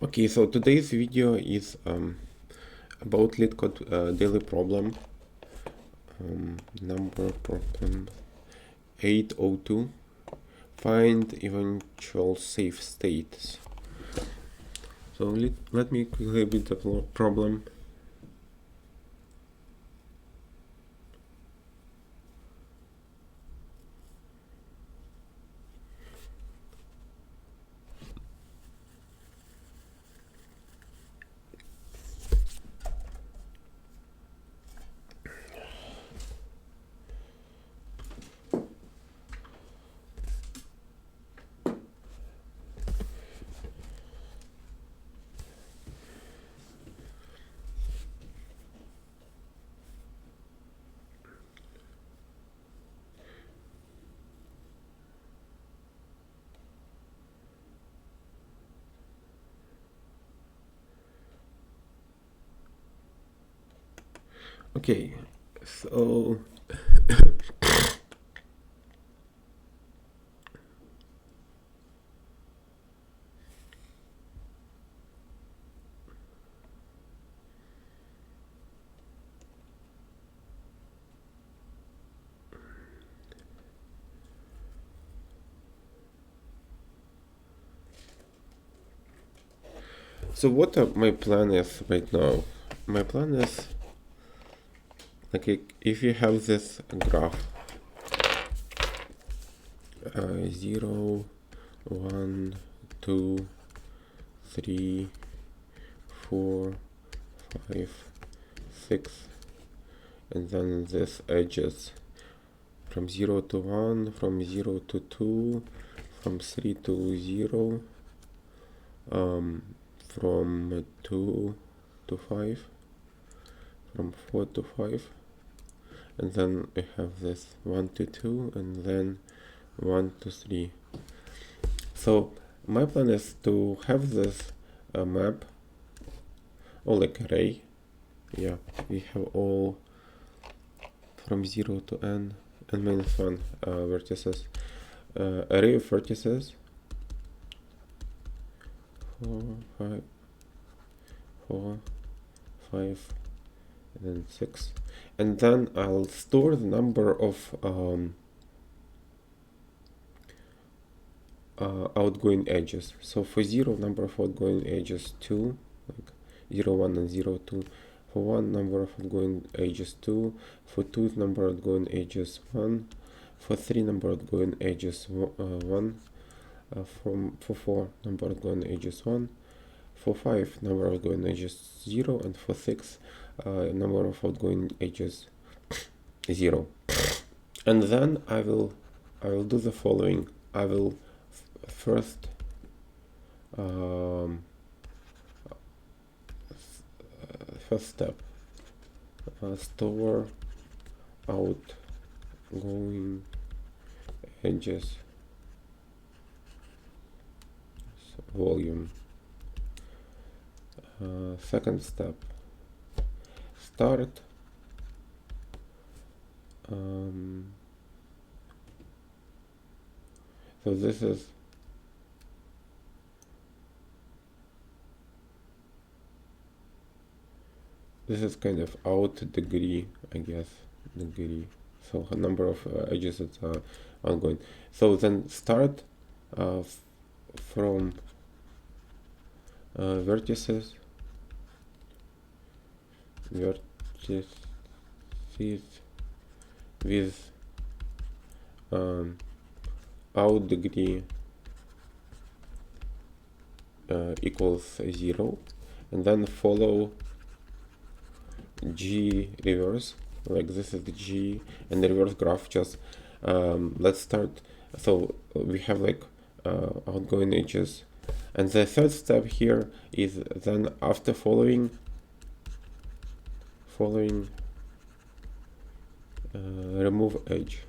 Okay, so today's video is about Leetcode daily problem, number problem 802. Find eventual safe states. So let me quickly read the problem. Okay, so what my plan is right now? My plan is like if you have this graph 0, 1, 2, 3, 4, 5, 6, and then this edges from 0 to 1, from 0 to 2, from 3 to 0, from 2 to 5, from 4 to 5, and then we have this 1 to 2, and then 1 to 3. So my plan is to have this map, or like array. Yeah, we have all from 0 to n minus 1 vertices, array of vertices 4, 5, and then 6, and then I'll store the number of outgoing edges. So for 0, number of outgoing edges 2, like 0, 1 and 0, 2. For 1, number of outgoing edges 2. For 2, number of outgoing edges 1. For 3, number of outgoing edges 1. For 4, number of outgoing edges 1. For 5, number of outgoing edges 0. And for 6, number of outgoing edges 0. And then I will do the following. I will first first step, store outgoing edges volume. Second step, start so this is kind of out degree, I guess, degree. So a number of edges that are ongoing. So then start from vertices with out degree equals 0, and then follow G reverse, like this is the G, and the reverse graph just let's start. So we have like outgoing edges, and the third step here is then after following remove edge.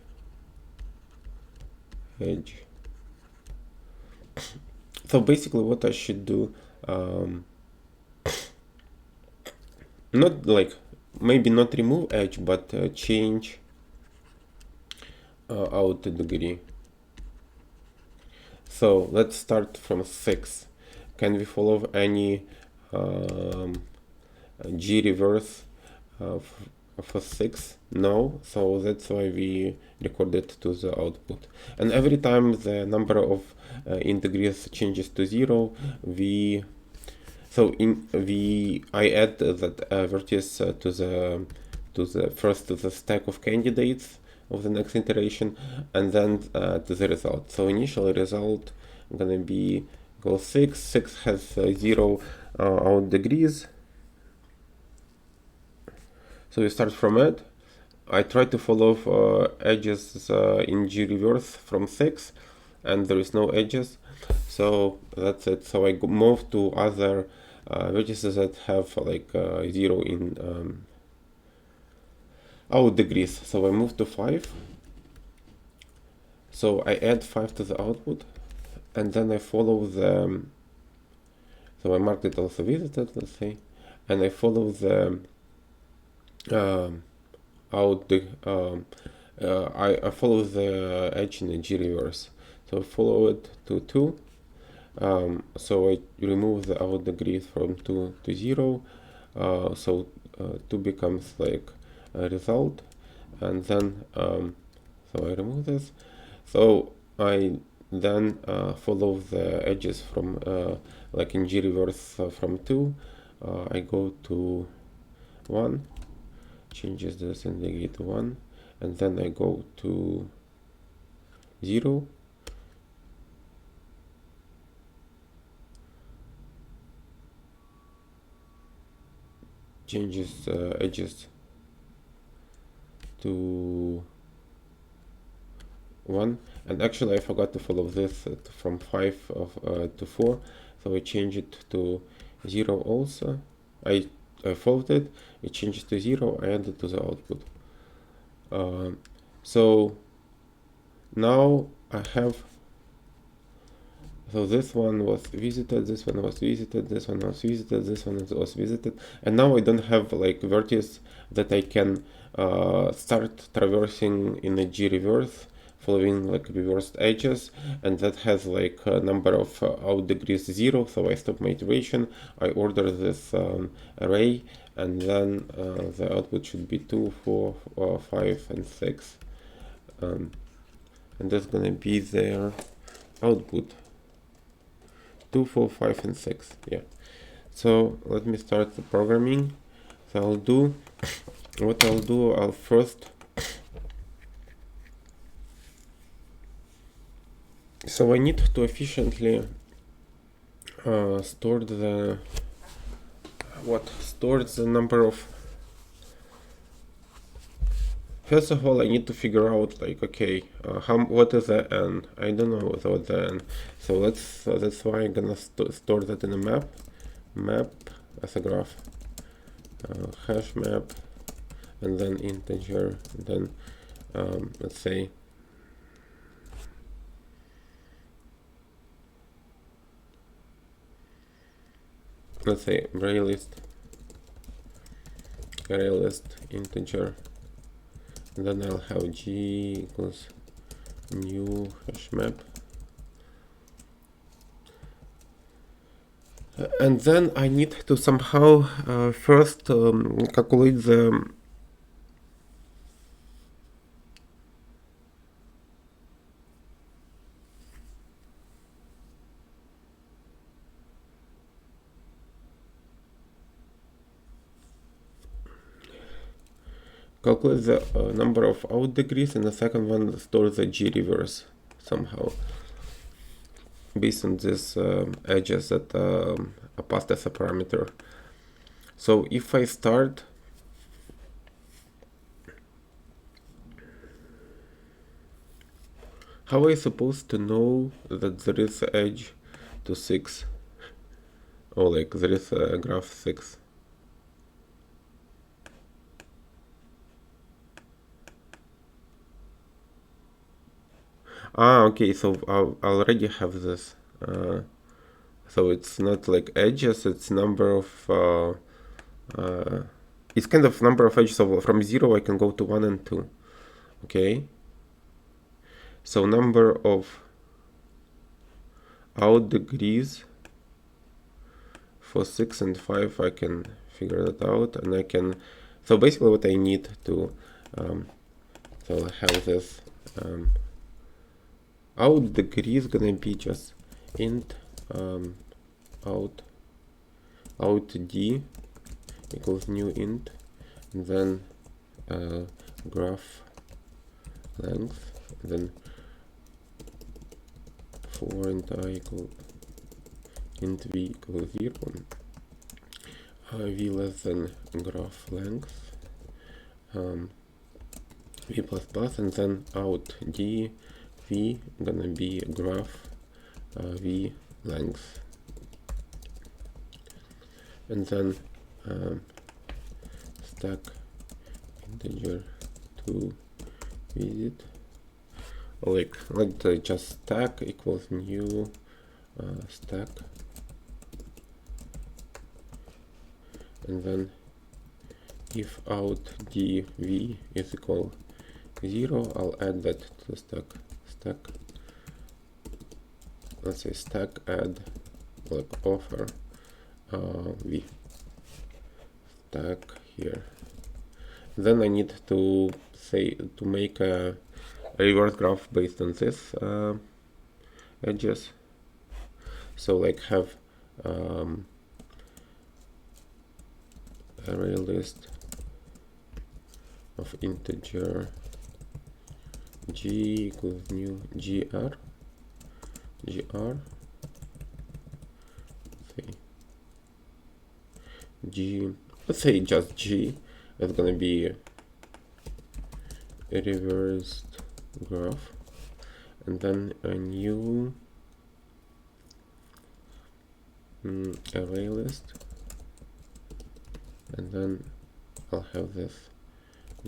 So basically what I should do, not like, maybe not remove edge, but change out degree. So let's start from 6. can we follow any G reverse for 6? No, so that's why we record it to the output. And every time the number of integers changes to 0, I add that vertex to the stack of candidates of the next iteration, and then to the result. So initial result gonna be equals 6. 6 has 0 out degrees. So we start from it. I try to follow edges in G reverse from 6, and there is no edges. So that's it. So I move to other vertices that have like 0 in out degrees. So I move to 5. So I add 5 to the output, and then I follow the. So I marked it also visited, let's say, and I follow the I follow the edge in the G reverse. So I follow it to 2. So I remove the out degrees from 2 to 0. So 2 becomes like a result, and then so I remove this. So I then follow the edges from like in G reverse from 2. I go to 1, changes the ascending degree to 1, and then I go to 0. Changes edges to 1, and actually I forgot to follow this from 5 to 4, so I change it to 0 also. I followed it, it changes to 0, I add it to the output. So now I have, so this one was visited, this one was visited, this one was visited, this one was visited, and now I don't have like vertices that I can start traversing in a G reverse, following like reversed edges, and that has like a number of out degrees 0. So I stop my iteration, I order this array, and then the output should be 2, 4, 5, and 6, and that's gonna be their output. 2, 4, 5, and 6. Yeah. So let me start the programming. So I'll first. So I need to efficiently store the number of. First of all, I need to figure out like, okay, what is the n? I don't know what the n. So that's why I'm gonna store that in a map as a graph, hash map, and then integer, and then let's say array list integer. And then I'll have G equals new hash map. And then I need to somehow first calculate the number of out degrees, and the second one stores the G reverse somehow based on this edges that are passed as a parameter. So if I start how am I supposed to know that there is an edge to 6, or like there is a graph 6? Okay, so I already have this. So it's not like edges, it's number of it's kind of number of edges. So from 0 I can go to 1 and 2. Okay, so number of out degrees for 6 and 5 I can figure that out, and I can, so basically what I need to so have this out degree is gonna be just int out d equals new int, and then graph length, and then for int I equal int v equals 0, v less than graph length, v plus plus, and then out d v gonna be graph v length, and then stack integer to visit, like just stack equals new stack, and then if out dv is equal 0, I'll add that to the stack. Let's say stack add like offer v stack here. Then I need to make a reverse graph based on this edges. So like have array list of integer g equals new gr, let's say just g is gonna be a reversed graph, and then a new array list, and then I'll have this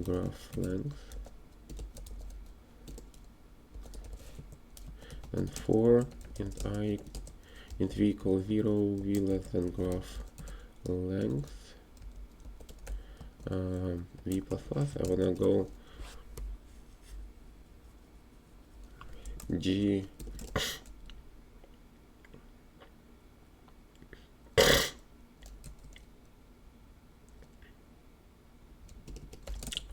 graph length, and for int v equals 0, v less than graph length, v plus plus, I wanna go g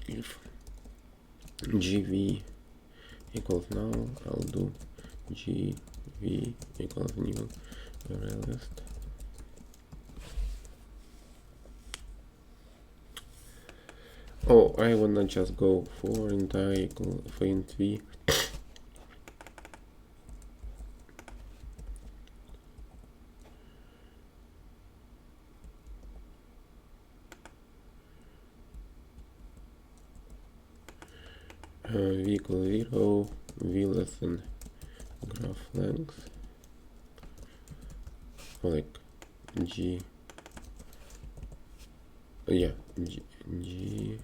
if gv equals null, I'll do gv equals new array list. Oh, I wanna just go for int I equal for int v v equals 0, v less than graph length, like g length g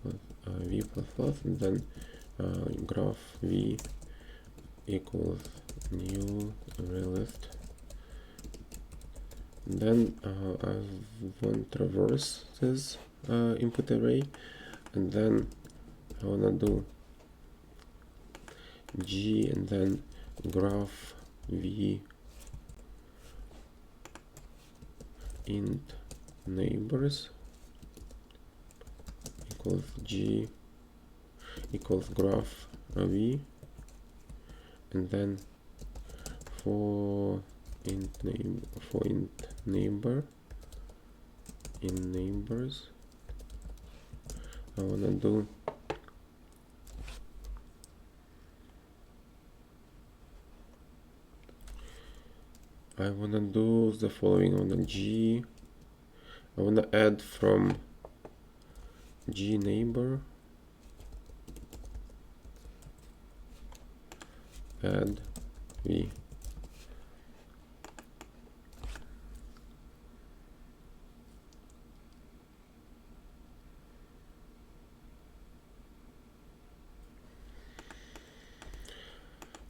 plus v plus plus, and then graph v equals new array list. Then I want to traverse this input array, and then I wanna do g and then graph v int neighbors equals g equals graph v, and then for int neighbor in neighbors I wanna do the following. I wanna add from g neighbor add v.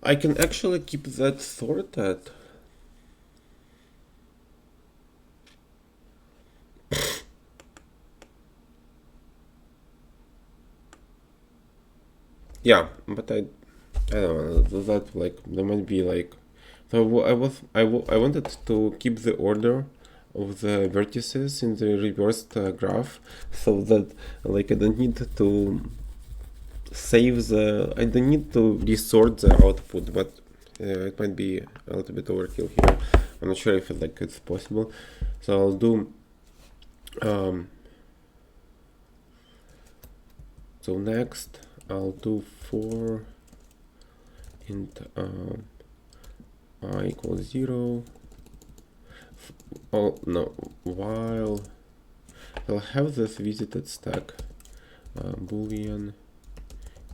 I can actually keep that sorted. Yeah, but I don't know, that like there might be like So I wanted to keep the order of the vertices in the reversed graph, so that like I don't need to I don't need to resort the output, but it might be a little bit overkill here. I'm not sure if it's possible. So I'll do so next I'll do for int I equals 0. Oh no, while I'll have this visited stack boolean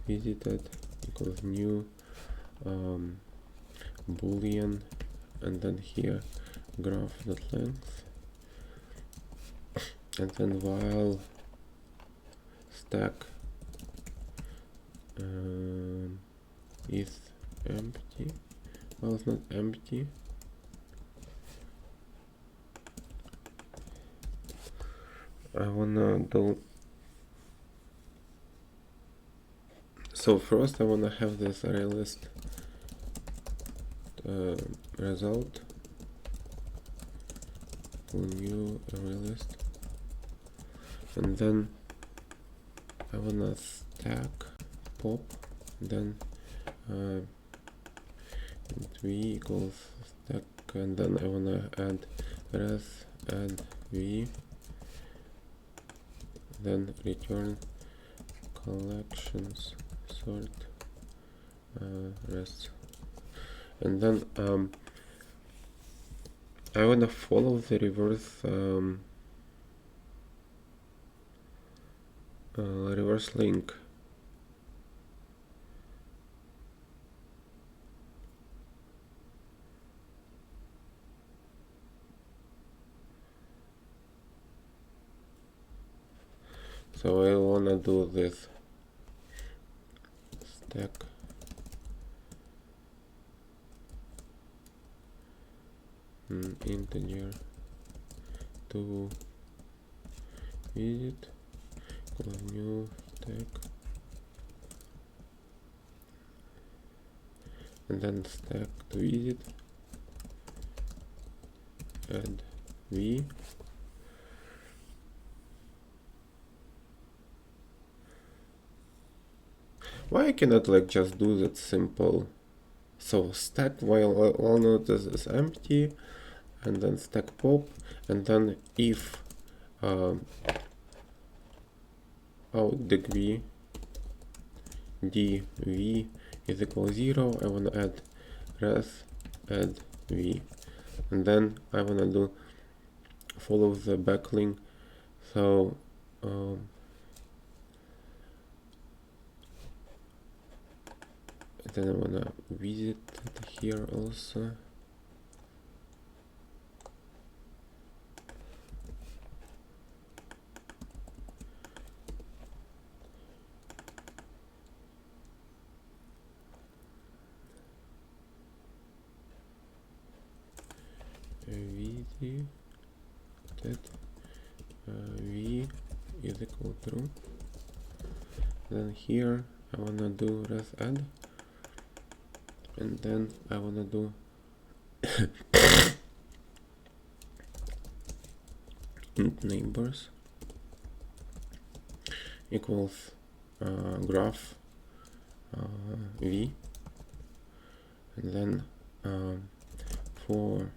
visited equals new boolean, and then here graph.length, and then while stack is empty. Well, it's not empty. I wanna do. So first I wanna have this array list result to new array list, and then I wanna stack pop, then v equals stack, and then I wanna add res add v, then return collections sort res, and then I wanna follow the reverse reverse link. So I wanna do this stack integer to visit equals new stack, and then stack to visit add v, why I cannot just do that simple? So stack while node is empty, and then stack pop, and then if out degree dv is equal 0, I want to add res add v, and then I want to do follow the backlink. So then I want to visit it here also. That v is equal true. Then here I wanna do res add, and then I wanna do int neighbors equals graph v, and then for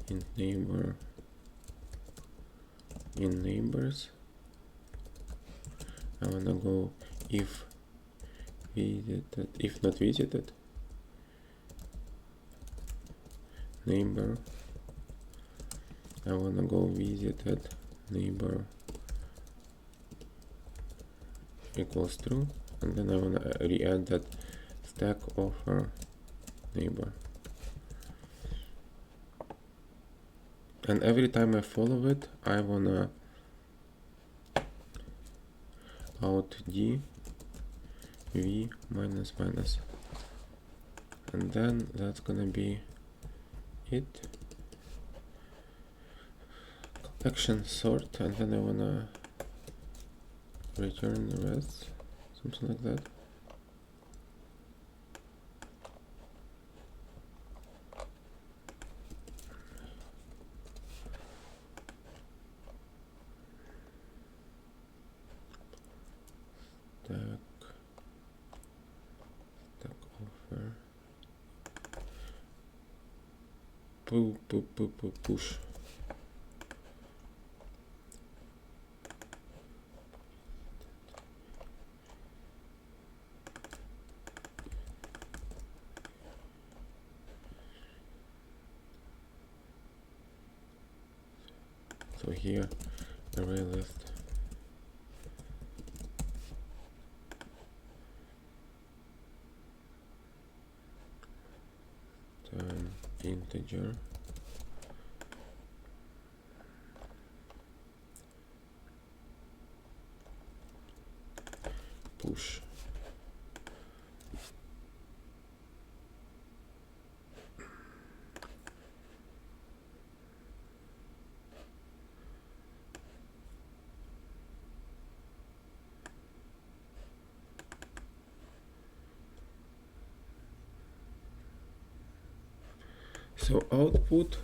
int neighbor in neighbors I wanna go if visited, if not visited, neighbor, I wanna go visited neighbor equals true, and then I wanna re-add that stack offer neighbor. And every time I follow it, I wanna out d v minus minus, and then that's gonna be it. Collection sort, and then I wanna return the rest, something like that. push. So here array list. Integer. Push. So output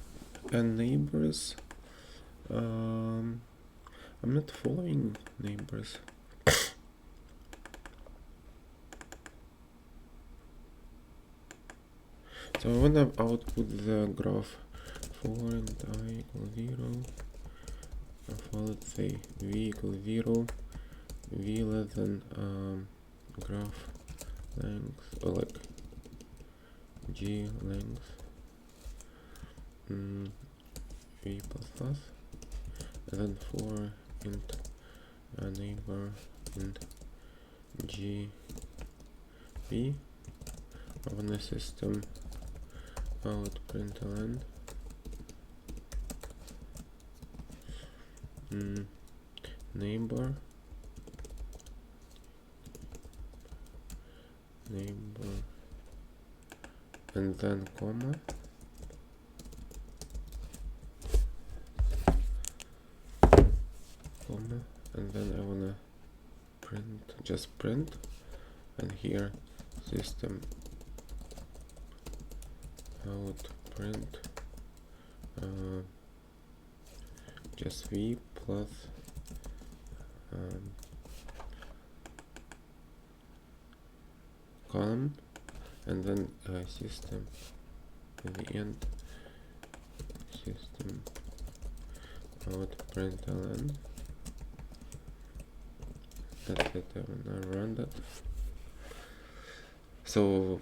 and neighbors. I'm not following neighbors. So I want to output the graph for int I equals 0. For let's say v equals 0, v less than graph length, or like g length, v plus plus, and then for int neighbor int g v. I want the system out println neighbor and then comma, and then I wanna print, just print, and here system out print just v plus column, and then system at the end, system out println. That's it. I wanna run that. So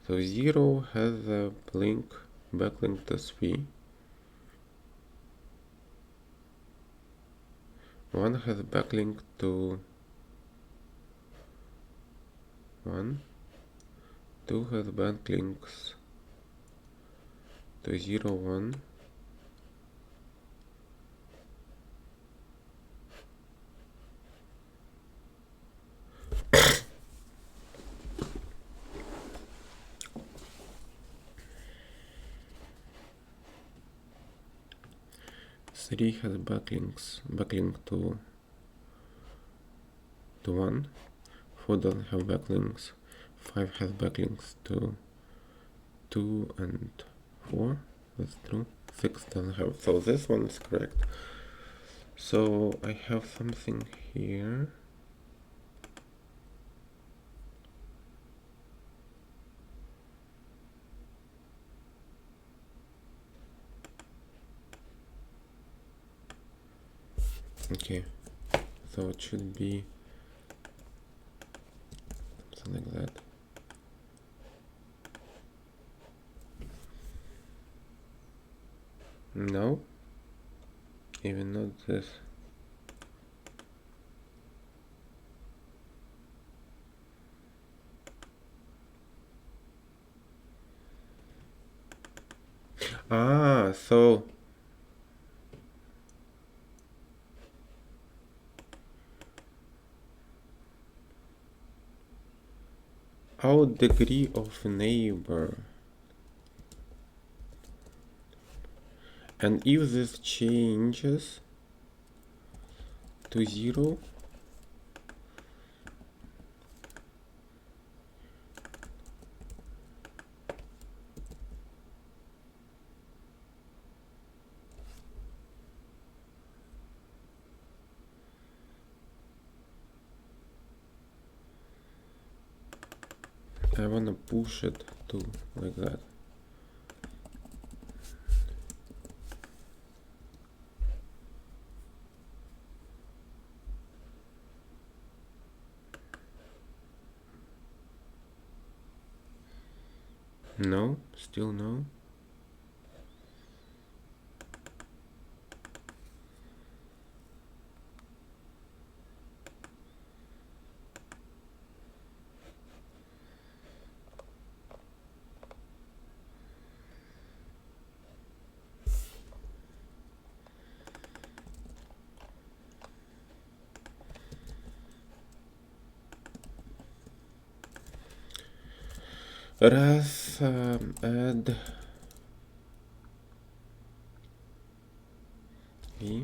0 has a backlink to 3. 1 has a backlink to 1. 2 has backlinks to 0, 1. Three has backlink to 1. 4 doesn't have backlinks. 5 has backlinks to 2 and 4. That's true. 6 doesn't have. So this one is correct. So I have something here. Okay, so it should be something like that. No, even not this. So our degree of neighbor, and if this changes to 0, I wanna push it to like that. No, still no. Res add e.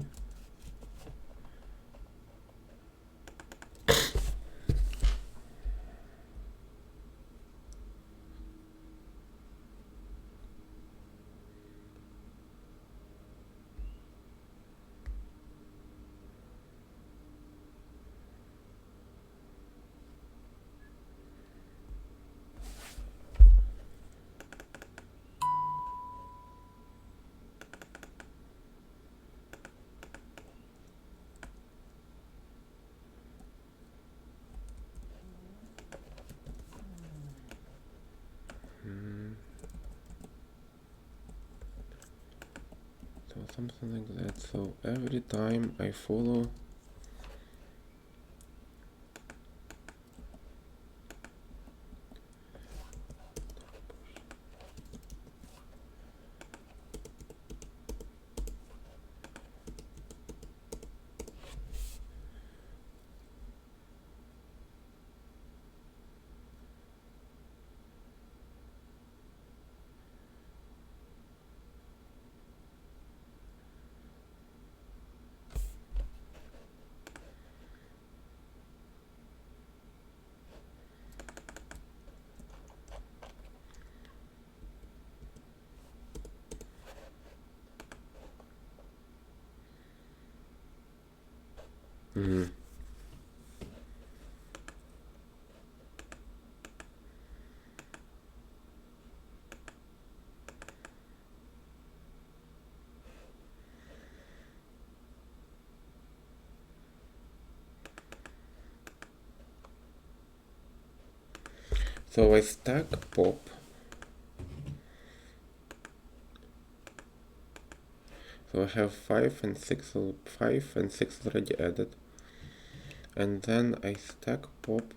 So something like that. So every time I follow so I stack pop. So I have 5 and 6 already added. And then I stack pop.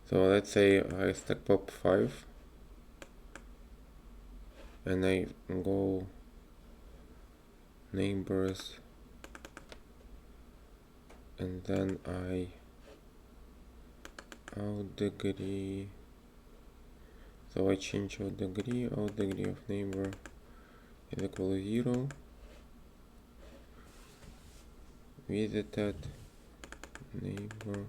So let's say I stack pop 5 and I go neighbors, and then I out degree. So I change out degree of neighbor is equal to 0. Visited neighbor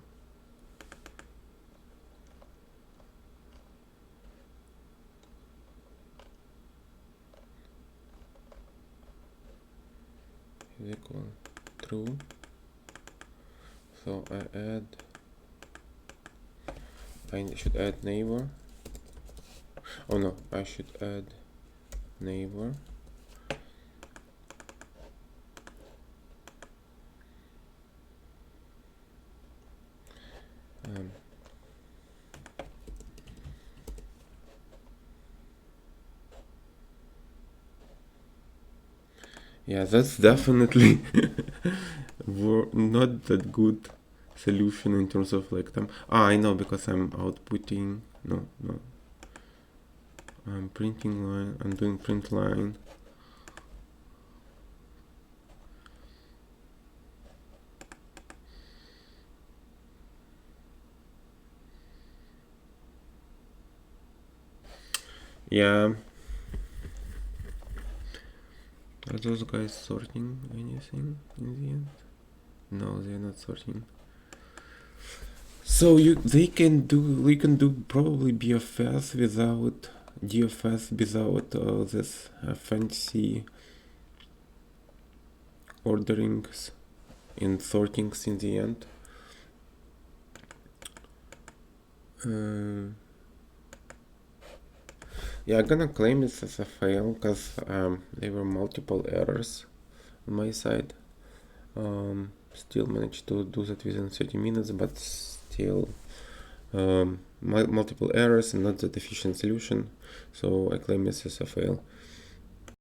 is equal true. So I should add neighbor. Oh no, I should add neighbor. Yeah, that's definitely not that good solution in terms of like time. I know, because I'm outputting. No. I'm printing line. I'm doing print line. Yeah. Are those guys sorting anything in the end? No, they're not sorting. So we can do probably BFS without DFS, without this fancy orderings and sortings in the end. Yeah, I'm gonna claim this as a fail because there were multiple errors on my side. Still managed to do that within 30 minutes, but still multiple errors and not that efficient solution, so I claim this as a fail.